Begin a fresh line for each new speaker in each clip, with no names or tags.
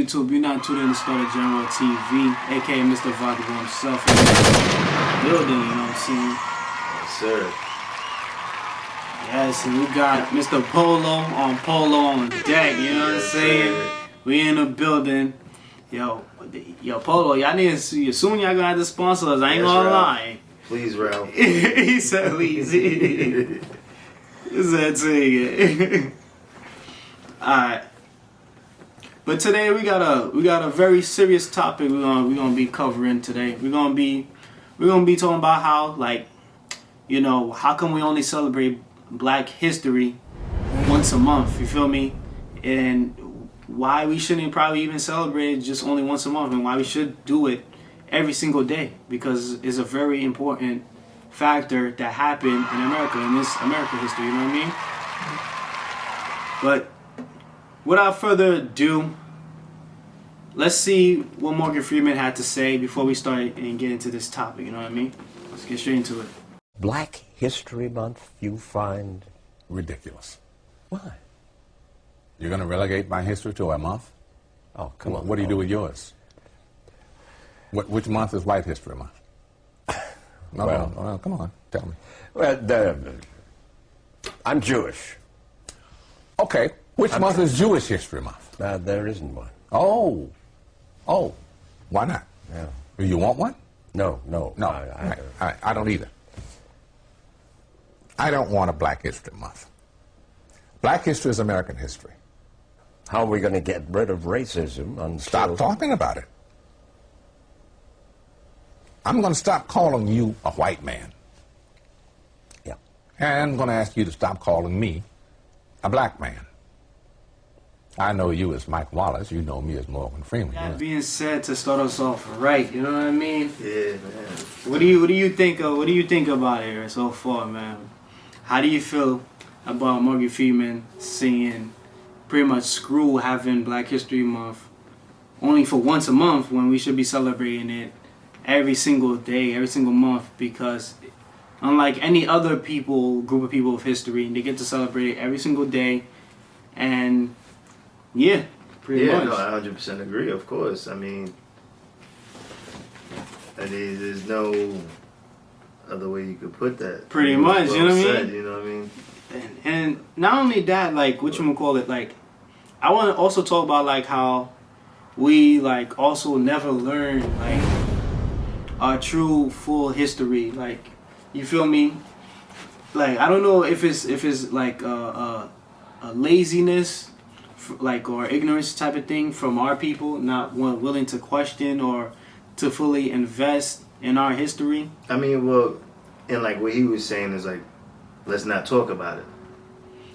YouTube? You're not tuned in to Starter General TV, aka Mr. Vodka himself. In the building, you know what I'm saying?
Yes, sir.
Yes, and we got Mr. Polo on deck, you know what I'm saying?
Sir.
We in the building. Yo, Polo, y'all need to see, soon y'all gonna have to sponsor us. I ain't gonna lie.
Please, Ralph.
He said, please. He said, take it. Alright. But today we got a very serious topic we're gonna be covering today. We're gonna be talking about how, like, you know, how come we only celebrate Black History once a month, you feel me? And why we shouldn't probably even celebrate it just only once a month, and why we should do it every single day, because it's a very important factor that happened in America, in this American history, you know what I mean? But without further ado, let's see what Morgan Freeman had to say before we start and get into this topic, you know what I mean? Let's get straight into it.
Black History Month you find
ridiculous.
why?
You're going to relegate my history to a month?
Oh, come on.
What do you do with yours? Which month is White History Month? No, well, come on, tell me.
Well, I'm Jewish.
Okay, which month is Jewish History Month?
There isn't one.
Oh, why not?
Yeah.
Do you want one?
No.
I don't either. I don't want a Black History Month. Black history is American history.
How are we going to get rid of racism until...
Stop talking about it. I'm going to stop calling you a white man.
Yeah.
And I'm going to ask you to stop calling me a black man. I know you as Mike Wallace. You know me as Morgan Freeman.
That being said, to start us off right, you know what I mean?
Yeah, man.
What do you think about it so far, man? How do you feel about Morgan Freeman saying pretty much screw having Black History Month only for once a month when we should be celebrating it every single day, every single month? Because unlike any other group of people of history, they get to celebrate it every single day. And yeah, pretty much.
No, I 100% agree, of course. I mean, there's no other way you could put that.
Pretty much, you know what I mean?
You know what I mean?
And not only that, like, whatchamacallit, like, I want to also talk about, like, how we, like, also never learn, like, our true full history. Like, you feel me? Like, I don't know if it's like a laziness, like, or ignorance type of thing from our people, not willing to question or to fully invest in our history.
I mean, well, and like what he was saying is like, let's not talk about it.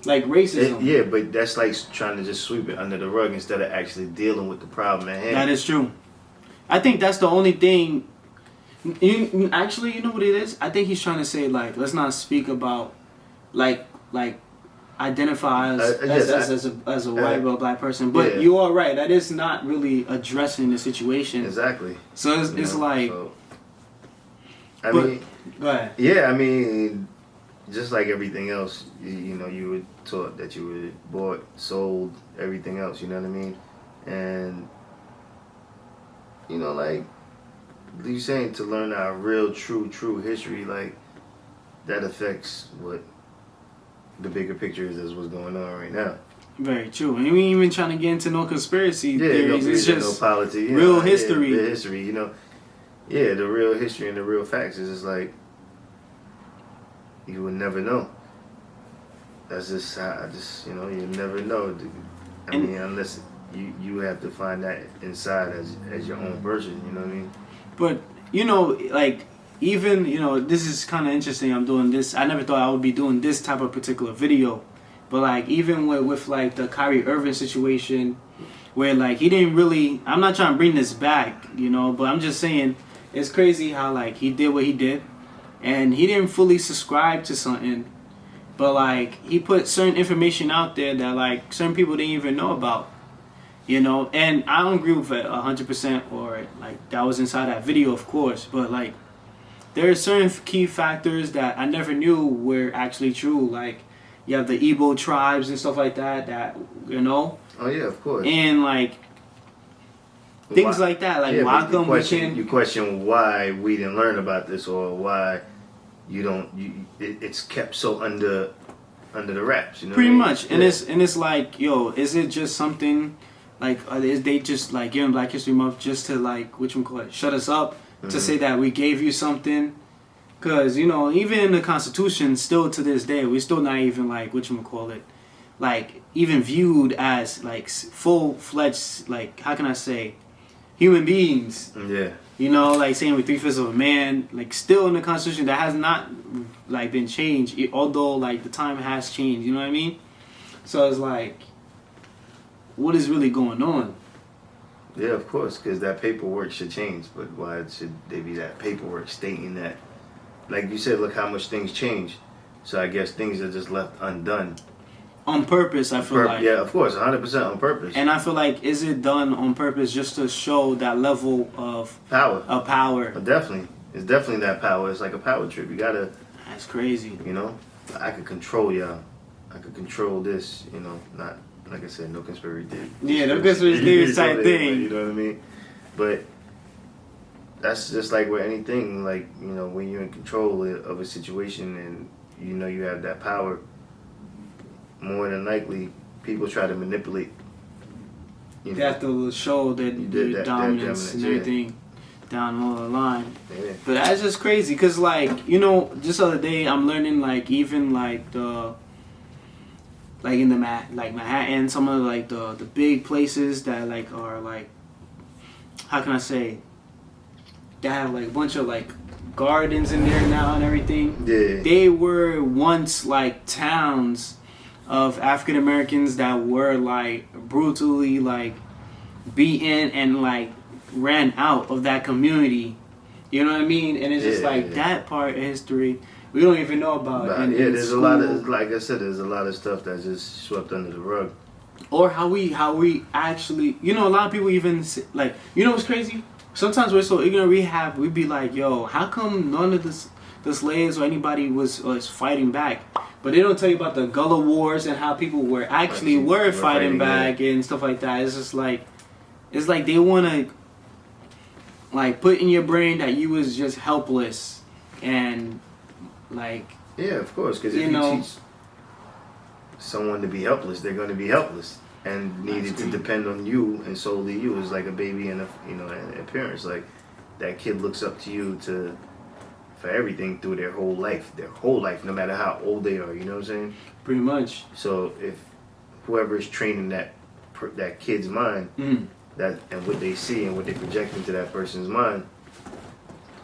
Like racism.
Yeah, but that's like trying to just sweep it under the rug instead of actually dealing with the problem at hand.
That is true. I think that's the only thing. Actually, you know what it is? I think he's trying to say, like, let's not speak about, like identify as a white or black person. But
yeah.
you are right. That is not really addressing the situation.
Exactly.
So it's like.
So, I mean,
go ahead.
Yeah, I mean, just like everything else, you know, you were taught that you were bought, sold, everything else. You know what I mean? And you know, like you saying, to learn our real, true history, like that affects what the bigger picture is what's going on right now.
Very true. And we ain't even trying to get into no conspiracy theories. It's just
no politics,
real history.
The history, you know. Yeah, the real history and the real facts is just like, you would never know. That's just how, you know, you never know. I mean, unless you have to find that inside as your own person, you know what I mean?
But, you know, like, even, you know, this is kind of interesting. I'm doing this. I never thought I would be doing this type of particular video. But, like, even with like, the Kyrie Irving situation, where, like, he didn't really, I'm not trying to bring this back, you know, but I'm just saying, it's crazy how, like, he did what he did. And he didn't fully subscribe to something. But, like, he put certain information out there that, like, certain people didn't even know about. You know, and I don't agree with it 100%, or like that was inside that video, of course. But like, there are certain key factors that I never knew were actually true. Like, you have the Igbo tribes and stuff like that. That, you know.
Oh yeah, of course.
And like, things
Why?
like that. Like,
Yeah,
why
but
come we can't?
you question why we didn't learn about this, or why you don't. It's kept so under the wraps. You know,
Pretty
what I mean?
much, and it's like, yo, is it just something like is they just like giving Black History Month just to like shut us up to say that we gave you something? Because even in the Constitution, still to this day, we're still not even like like even viewed as like full-fledged, like, how can I say, human beings.
Yeah.
Like saying we're 3/5 of a man, like still in the Constitution that has not like been changed, although like the time has changed. You know what I mean? So it's like, what is really going on?
Yeah, of course, because that paperwork should change. But why should there be that paperwork stating that? Like you said, look how much things change. So I guess things are just left undone.
On purpose, I feel like.
Yeah, of course, 100% on purpose.
And I feel like, is it done on purpose just to show that level of
power.
Power?
Definitely. It's definitely that power. It's like a power trip. You gotta.
That's crazy.
I could control y'all. I could control this. Not like I said, no conspiracy theory.
Yeah, no conspiracy theory type thing.
You know what I mean? But that's just like with anything. Like when you're in control of a situation and you have that power, more than likely people try to manipulate.
You have to show that your dominance and everything down all the line.
Yeah.
But that's just crazy because, like, just the other day I'm learning, like, even like in the Manhattan, some of like the big places that like are like, how can I say, that have like a bunch of like gardens in there now and everything.
Yeah.
They were once like towns of African Americans that were like brutally like beaten and like ran out of that community. You know what I mean? And it's just like that part of history we don't even know about.
There's a lot of, like I said, there's a lot of stuff that's just swept under the rug. Or
how we actually, a lot of people even like, what's crazy? Sometimes we're so ignorant. We'd be like, yo, how come none of the slaves or anybody was fighting back? But they don't tell you about the Gullah Wars and how people were fighting back and stuff like that. It's just like, they want to like put in your brain that you was just helpless and like.
Yeah, of course, because if you teach someone to be helpless, they're going to be helpless and needed to depend on you and solely you. It's like a baby and a parents. Like that kid looks up to you for everything through their whole life, no matter how old they are. You know what I'm saying?
Pretty much.
So if whoever is training that kid's mind, that and what they see and what they project into that person's mind,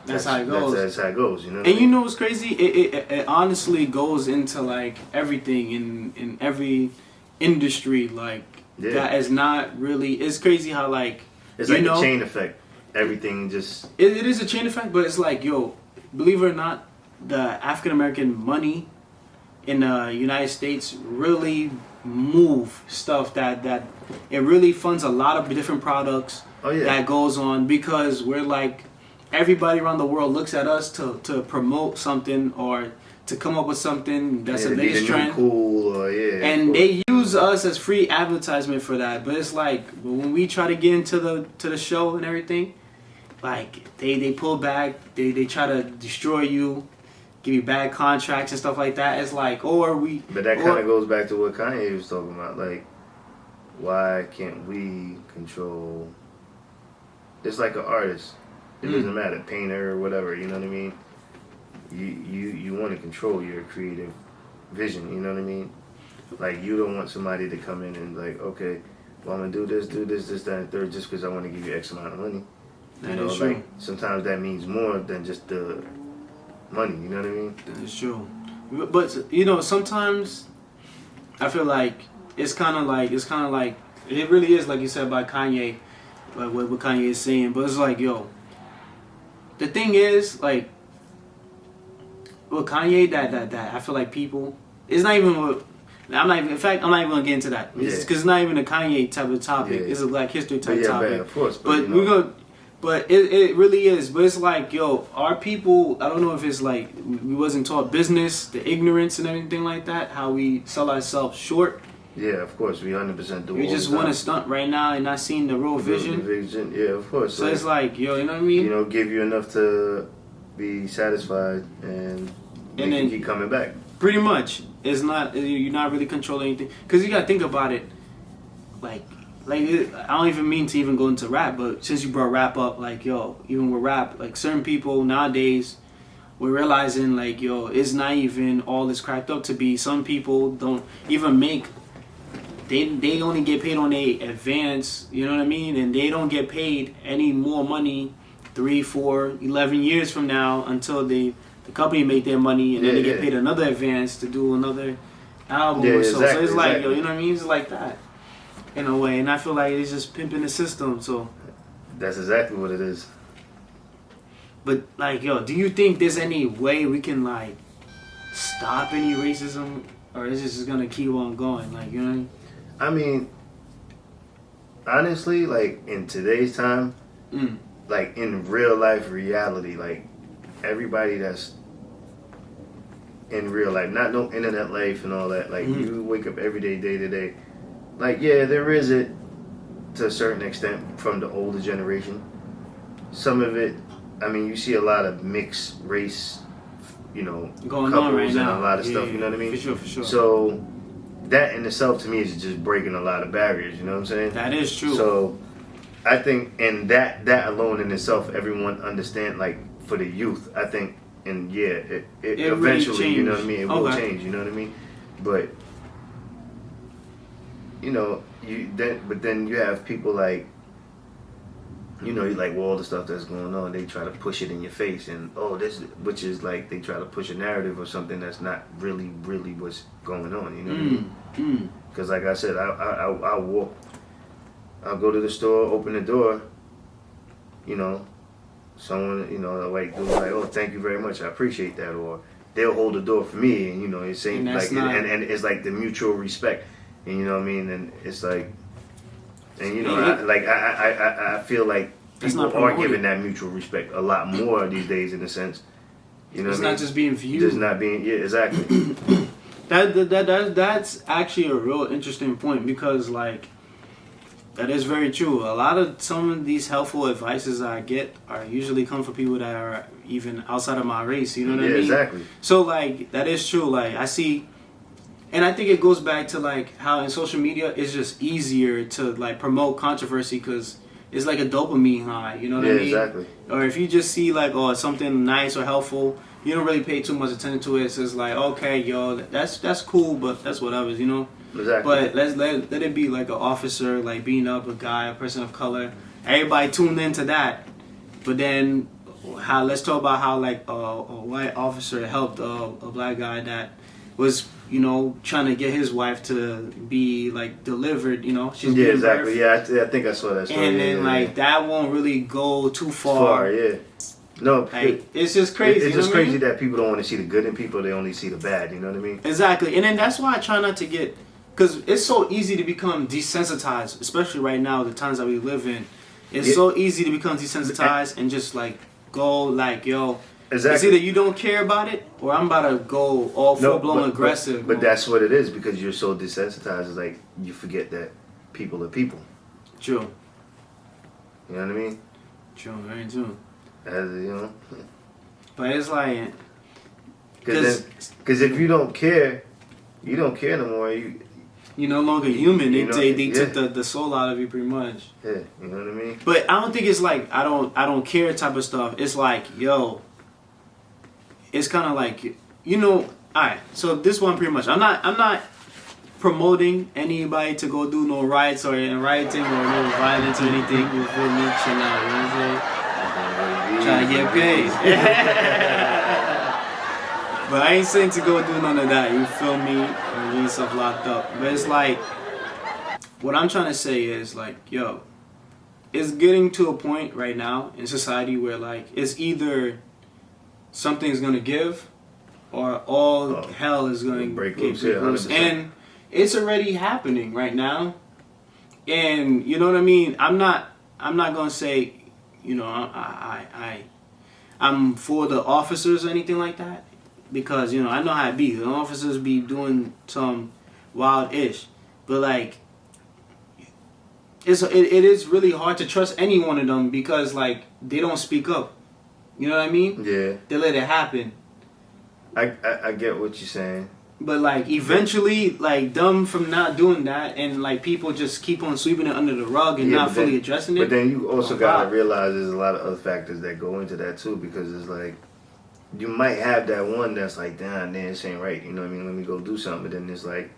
that's how it goes.
That's how it goes. You know.
And you know what's crazy? It honestly goes into like everything in every industry. Like that is not really. It's crazy how like
it's like a chain effect. Everything just.
It is a chain effect, but it's like, yo, believe it or not, the African American money in the United States really move stuff that it really funds a lot of different products that goes on, because we're like, everybody around the world looks at us to promote something or to come up with something that's the latest trend.
Cool,
and they use us as free advertisement for that. But it's like, when we try to get into the show and everything, like they pull back, they try to destroy you, give you bad contracts and stuff like that. It's like,
But that kind of goes back to what Kanye was talking about. Like, why can't we control? It's like an artist. It doesn't matter, painter or whatever. You know what I mean? You want to control your creative vision. You know what I mean? Like, you don't want somebody to come in and like, okay, well, I'm gonna do this, that, and third, just because I want to give you X amount of money.
That is true.
Like, sometimes that means more than just the money. You know what I mean?
That is true. But sometimes I feel like it's kind of like it really is like you said about Kanye, like what Kanye is saying. But it's like, yo, the thing is, like, with Kanye, that I feel like people, it's not even what. I'm not even gonna get into that because it's not even a Kanye type of topic. It's a Black History type topic.
Man, of course.
But we're gonna. But it really is. But it's like, yo, our people, I don't know if it's like we wasn't taught business, the ignorance and everything like that, how we sell ourselves short
Yeah, of course, we 100% do.
We just want to stunt right now and not seeing the real vision.
Yeah, of course.
So it's like, yo, you know what I mean?
You know, give you enough to be satisfied and
then
you keep coming back.
Pretty much, it's not, you're not really controlling anything, because you gotta think about it. Like I don't even mean to even go into rap, but since you brought rap up, like, yo, even with rap, like certain people nowadays, we're realizing like, yo, it's not even all it's cracked up to be. Some people don't even make. They only get paid on a advance, you know what I mean? And they don't get paid any more money 3, 4, 11 years from now until the company make their money, and then they get paid another advance to do another album or so. So it's like, yo, you know what I mean? It's like that in a way. And I feel like it's just pimping the system. So
that's exactly what it is.
But like, yo, do you think there's any way we can like stop any racism, or is this just gonna keep on going? Like, you know what I mean?
I mean, honestly, like in today's time, like in real life reality, like everybody that's in real life, not no internet life and all that, like you wake up every day, day to day. Like, yeah, there is it to a certain extent from the older generation. Some of it, I mean, you see a lot of mixed race, you know,
going
couples
on right
and
now.
a lot of stuff, you know what I mean?
For sure, for sure.
So that in itself to me is just breaking a lot of barriers, you know what I'm saying?
That is true.
So I think, and that alone in itself, everyone understand, like for the youth, I think, and yeah, it eventually,
really,
you know what I mean? It will change, you know what I mean? But you know, but then you have people like, you know, you like, well, all the stuff that's going on, they try to push it in your face, and which is like they try to push a narrative or something that's not really what's going on, you know what I mean? Because like I said, I'll go to the store, open the door, you know, someone, you know, like, oh, thank you very much, I appreciate that, or they'll hold the door for me, and you know, it's saying like, and it's like the mutual respect, and you know what I mean, and it's like. And you know, I feel like people are giving that mutual respect a lot more these days, in a sense. You know,
it's
what I mean?
not just being viewed.
Just not being, yeah, exactly.
That's actually a real interesting point, because like that is very true. A lot of some of these helpful advices I get are usually come from people that are even outside of my race. You know what I mean?
Exactly.
So like that is true. Like I see. And I think it goes back to like how in social media it's just easier to like promote controversy, because it's like a dopamine high, you know what I mean?
Exactly.
Or if you just see like, oh, something nice or helpful, you don't really pay too much attention to it. So it's like, okay, yo, that's cool, but that's whatever, you know?
Exactly.
But let it be like an officer like beating up a guy, a person of color. Everybody tuned into that. But then let's talk about how like a white officer helped a black guy that was, you know, trying to get his wife to be like delivered, you know. She's
exactly. Birth. Yeah, I think I saw that story.
And then that won't really go too far.
Yeah. No,
like, it's just crazy.
It's just crazy that people don't want to see the good in people; they only see the bad. You know what I mean?
Exactly. And then that's why I try not to get, because it's so easy to become desensitized, especially right now, the times that we live in. It's so easy to become desensitized and just like go like, yo. Exactly. It's either you don't care about it, or I'm about to go all full-blown aggressive.
But that's what it is, because you're so desensitized. It's like you forget that people are people.
True.
You know what I mean?
True, very true.
As you know.
But it's like,
because if you don't care no more.
You're no longer human. They took the soul out of you, pretty much.
Yeah, you know what I mean.
But I don't think it's like I don't care type of stuff. It's like, yo. It's kind of like, you know, alright, so this one pretty much, I'm not promoting anybody to go do no riots or rioting or no violence or anything. You feel me? Chill out, you know what I'm saying? Trying to get paid. But I ain't saying to go do none of that, you feel me? Or getting stuff locked up. But it's like, what I'm trying to say is like, yo, it's getting to a point right now in society where like, it's either something's gonna give, or all hell is gonna break loose. And it's already happening right now. And you know what I mean? I'm not gonna say, you know, I'm for the officers or anything like that, because you know I know how it be. The officers be doing some wild ish, but like, it is really hard to trust any one of them because like they don't speak up. You know what I mean?
Yeah.
They let it happen.
I get what you're saying.
But like eventually, like them from not doing that, and like people just keep on sweeping it under the rug and not fully addressing it.
But then you also
Oh,
gotta
God.
realize there's a lot of other factors that go into that too, because it's like you might have that one that's like, damn, this ain't right. You know what I mean? Let me go do something. But then it's like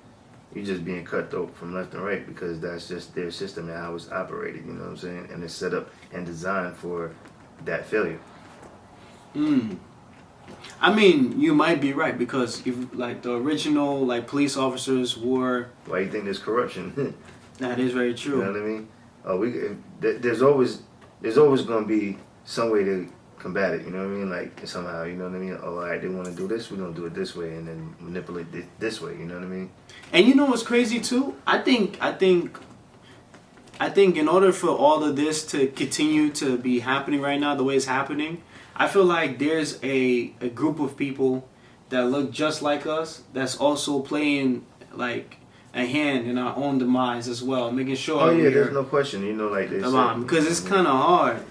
you're just being cutthroat from left and right because that's just their system and how it's operated. You know what I'm saying? And it's set up and designed for that failure.
I mean, you might be right because if like the original like police officers were.
Why you think there's corruption?
That is very true.
You know what I mean? There's always going to be some way to combat it. You know what I mean? Like somehow, you know what I mean? Oh, all right, they want to do this, we're gonna do it this way, and then manipulate it this way. You know what I mean?
And you know what's crazy too? I think in order for all of this to continue to be happening right now, the way it's happening, I feel like there's a group of people that look just like us that's also playing like a hand in our own demise as well, making sure.
Oh yeah, there's no question. You know, like they said,
because it's kind of hard.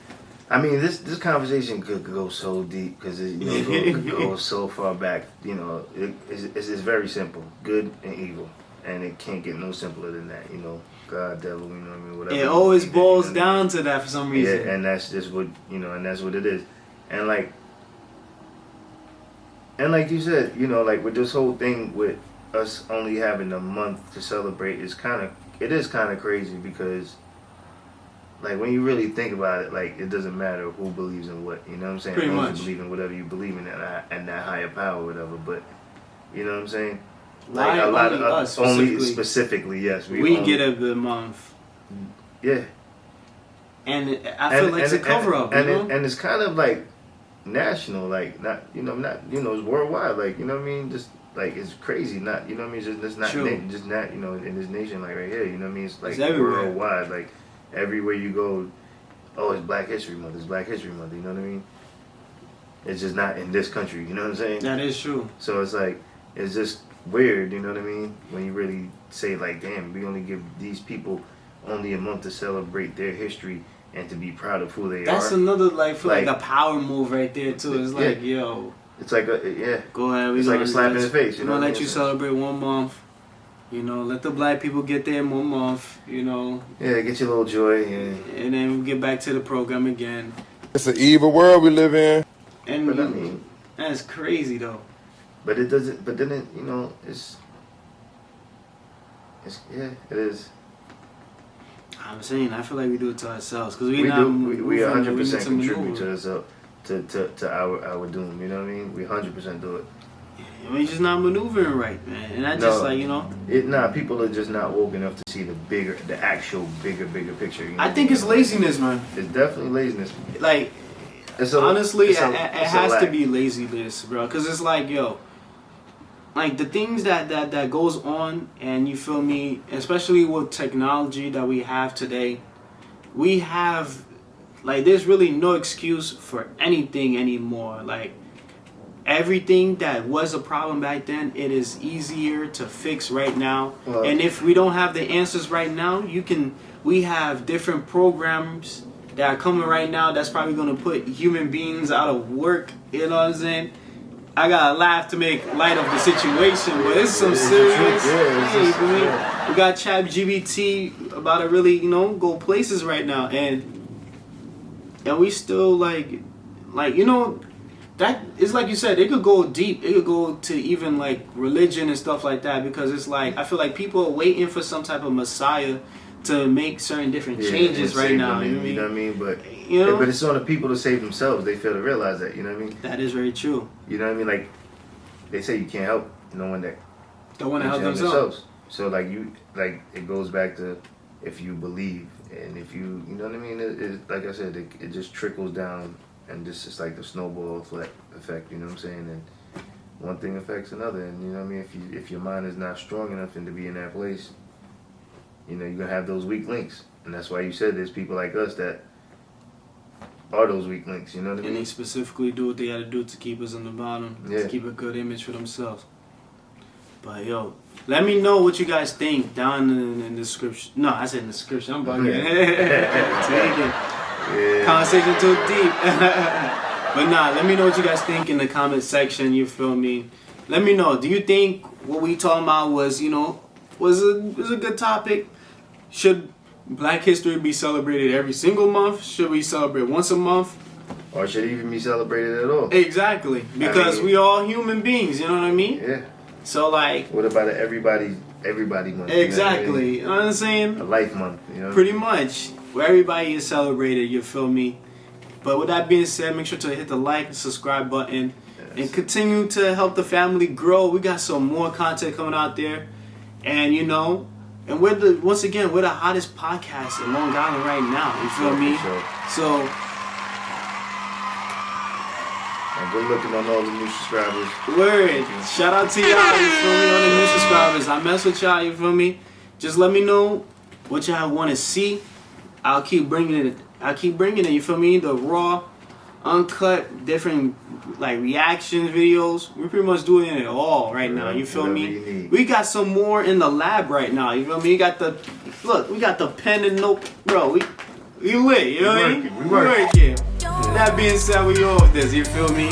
I mean, this conversation could go so deep because it could go so far back. You know, it's very simple, good and evil, and it can't get no simpler than that. You know, God, devil, you know what I mean? Whatever.
It always boils down to that for some reason.
Yeah, and that's just what and that's what it is. And like you said, you know, like with this whole thing with us only having a month to celebrate it is kind of crazy because like when you really think about it, like it doesn't matter who believes in what, you know what I'm saying?
Pretty
As long as
much.
you believe in whatever you believe in and that higher power or whatever, but you know what I'm saying?
Like a lot of us
only specifically, yes.
We get a good month.
Yeah.
And I feel like it's a cover up, you know?
And it's kind of like national, like not it's worldwide, like you know what I mean, just like it's crazy, not you know what I mean, just not in this nation, like right here, you know what I mean, it's like
it's
worldwide, like everywhere you go, oh, it's Black History Month, you know what I mean, it's just not in this country, you know what I'm saying.
That is true.
So it's like it's just weird, you know what I mean, when you really say like, damn, we only give these people only a month to celebrate their history and to be proud of who they are.
That's another like a power move right there too. It's like, yo,
it's like go ahead.
It's
like a slap in the face.
We're gonna let you celebrate 1 month. You know, let the black people get there in 1 month. You know.
Yeah, get your little joy,
and then we get back to the program again.
It's an evil world we live in.
And
but I mean,
that's crazy though.
But it doesn't. But then it's it is.
I'm saying I feel like we do it to ourselves because we
100% contribute to ourselves to our doom. You know what I mean? We 100% do it.
We just not maneuvering right, man. And I just
people are just not woke enough to see the actual bigger picture. You know
I think it's laziness, man.
It's definitely laziness.
Like, honestly, it has to be laziness, bro. Because it's like, yo, like the things that goes on, and you feel me, especially with technology that we have today, we have, like, there's really no excuse for anything anymore. Like, everything that was a problem back then, it is easier to fix right now.
Well,
and if we don't have the answers right now, we have different programs that are coming right now that's probably going to put human beings out of work. You know what I'm saying? I gotta laugh to make light of the situation, but it's some serious. We got ChatGPT about to really, go places right now, and we still like that. It's like you said, it could go deep. It could go to even like religion and stuff like that, because it's like I feel like people are waiting for some type of Messiah to make certain different changes right now.
You know what I mean? But it's on the people to save themselves. They fail to realize that. You know what I mean?
That is very true.
You know what I mean? Like they say, you can't help no one that
don't want to help themselves.
So it goes back to if you believe and if you know what I mean. It like I said, it just trickles down, and this is like the snowball effect. You know what I'm saying? And one thing affects another, and you know what I mean. If your mind is not strong enough and to be in that place, you're gonna have those weak links, and that's why you said there's people like us that are those weak links. You know what I mean?
And they specifically do what they got to do to keep us on the bottom, to keep a good image for themselves. But yo, let me know what you guys think down in the description. No, I said in the description. I'm bugging. Take it.
Yeah.
Conversation too deep. But nah, let me know what you guys think in the comment section. You feel me? Let me know. Do you think what we talking about was, you know, was a good topic? Should Black History be celebrated every single month? Should we celebrate once a month?
Or should it even be celebrated at all?
Exactly. Because we all human beings, you know what I mean?
Yeah.
So like,
What about an everybody month?
exactly.
You know what
You know what I'm saying?
I mean? A life month, you know?
Pretty much. Where everybody is celebrated, you feel me? But with that being said, make sure to hit the like and subscribe button. And continue to help the family grow. We got some more content coming out there. And you know, and we're the hottest podcast in Long Island right now. You feel me?
Sure.
So
And good looking on all the new subscribers.
word. Shout out to y'all, you feel me, on the new subscribers. I mess with y'all, you feel me? Just let me know what y'all want to see. I'll keep bringing it, you feel me? The raw, uncut, different like reaction videos. We're pretty much doing it all right now, you feel
Whatever
me?
you need.
We got some more in the lab right now, you feel me? We got the pen and note, bro. We lit, you know what I mean?
We working.
That being said, we off this, you feel me?